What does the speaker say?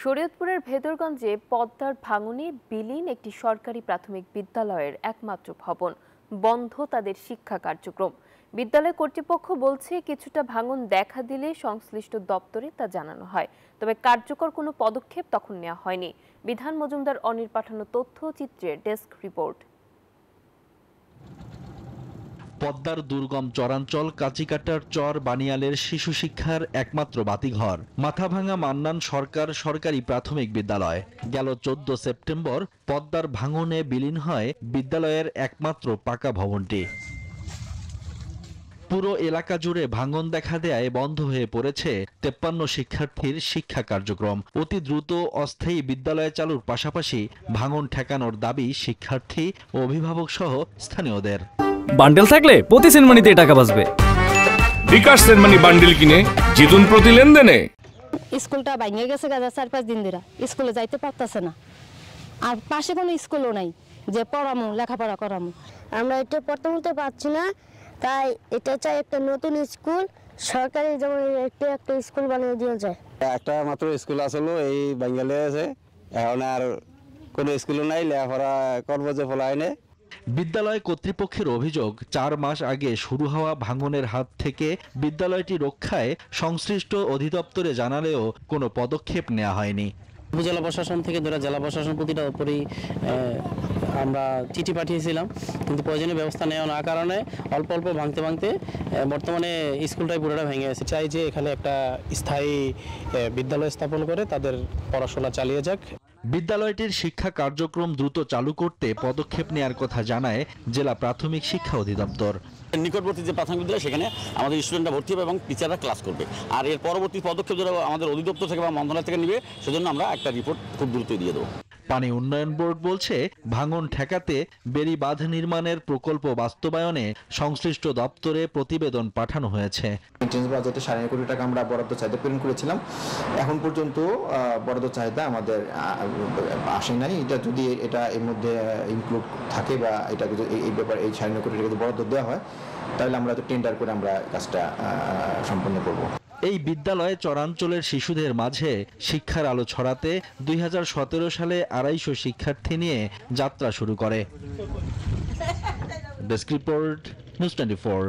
শরীয়তপুরের ভেদরগঞ্জে পদ্মার ভাঙনে বিলীন একটি সরকারি প্রাথমিক বিদ্যালয়ের একমাত্র ভবন, বন্ধ তাদের শিক্ষা কার্যক্রম। বিদ্যালয় কর্তৃপক্ষ বলছে কিছুটা ভাঙন দেখা দিলে সংশ্লিষ্ট দপ্তরে তা জানানো হয়, তবে কার্যকর কোনো পদক্ষেপ তখন নেওয়া হয়নি। বিধান মজুমদার অনির পাঠানো তথ্যচিত্রে ডেস্ক রিপোর্ট। পদ্মার দুর্গম চরাঞ্চল কাঁচিকাটার চর বানিয়ালের শিশু শিক্ষার একমাত্র বাতিঘর মাথাভাঙা মান্নান সরকার সরকারি প্রাথমিক বিদ্যালয়। গেল 14 সেপ্টেম্বর পদ্মার ভাঙনে বিলীন হয় বিদ্যালয়ের একমাত্র পাকা ভবনটি। পুরো এলাকা জুড়ে ভাঙন দেখা দেয় বন্ধ হয়ে পড়েছে 53 শিক্ষার্থীর শিক্ষা কার্যক্রম। অতি দ্রুত অস্থায়ী বিদ্যালয় চালুর পাশাপাশি ভাঙন ঠেকানোর দাবি শিক্ষার্থী ও অভিভাবক সহ স্থানীয়দের। বান্ডেল থাকলে প্রতি সেনমানিতে টাকা বাঁচবে। বিকাশ সেনমানি বান্ডেল কিনে জিতুন প্রতি লেনদেনে। স্কুলটা ভেঙে গেছে গাজা 4-5 দিন ধরে, স্কুলে যাইতে পারতাছে না। আর পাশে কোনো স্কুলও নাই যে পড়ামু লেখাপড়া করামু। আমরা এটা পড়তে বলতে পারছি না, তাই এটা চাই একটা নতুন স্কুল, সরকারি যেমন একটা স্কুল বানিয়ে দিয়ে যায়। একটা মাত্র স্কুল আসলো এই বাঙ্গালে আছে, এখন আর কোনো স্কুলও নাই, লেখাপড়া করবো যে ফলাইনে। বিদ্যালয় কর্তৃপক্ষের অভিযোগ 4 মাস আগে শুরু হওয়া ভাঙনের হাত থেকে বিদ্যালয়টি রক্ষায় সংশ্লিষ্ট অধিদপ্তরে জানালেও কোনো পদক্ষেপ নেওয়া হয়নি। উপজেলা প্রশাসন থেকে ধরে জেলা প্রশাসন প্রতিটা উপরই আমরা চিঠি পাঠিয়েছিলাম, কিন্তু প্রয়োজনীয় ব্যবস্থা নেওয়া না কারণে অল্প অল্প ভাঙতে ভাঙতে বর্তমানে স্কুলটাই পুরোটা ভেঙে গেছে। চাই যে এখানে একটা স্থায়ী বিদ্যালয় স্থাপন করে তাদের পড়াশোনা চালিয়ে যাক। বিদ্যালয়টির শিক্ষা কার্যক্রম দ্রুত চালু করতে পদক্ষেপ নেওয়ার কথা জানায় জেলা প্রাথমিক শিক্ষা অধিদপ্তর। নিকটবর্তী যে প্রাথমিক বিদ্যালয় সেখানে আমাদের স্টুডেন্টরা ভর্তি হবে এবং টিচাররা ক্লাস করবে, আর এর পরবর্তী পদক্ষেপ যারা আমাদের অধিদপ্তর থেকে বা মন্ত্রণালয় থেকে নেবে সেজন্য আমরা একটা রিপোর্ট খুব দ্রুতই দিয়ে দেবো। পানি উন্নয়ন বোর্ড বলছে ভাঙন ঠেকাতে বেড়ি বাঁধ নির্মাণের প্রকল্প বাস্তবায়নে সংশ্লিষ্ট দপ্তরে প্রতিবেদন পাঠানো হয়েছে। মেইনটেন্যান্স বাজেটে 9.5 কোটি টাকা আমরা বরাদ্দ চাইতে প্রেরণ করেছিলাম, এখন পর্যন্ত বরাদ্দ চাহিদা আমাদের আসে নাই। এটা যদি এটা এর মধ্যে ইনক্লুড থাকে বা এটা যদি এই ব্যাপারে এই 9.5 কোটি টাকা যদি বরাদ্দ দেওয়া হয় তাহলে আমরা তো টেন্ডার করে আমরা কাজটা সম্পন্ন করব। এই বিদ্যালয়ে চরাঞ্চলের শিশুদের মাঝে শিক্ষার আলো ছড়াতে 2017 সালে 250 শিক্ষার্থী নিয়ে যাত্রা শুরু করে। Desk report, news 24।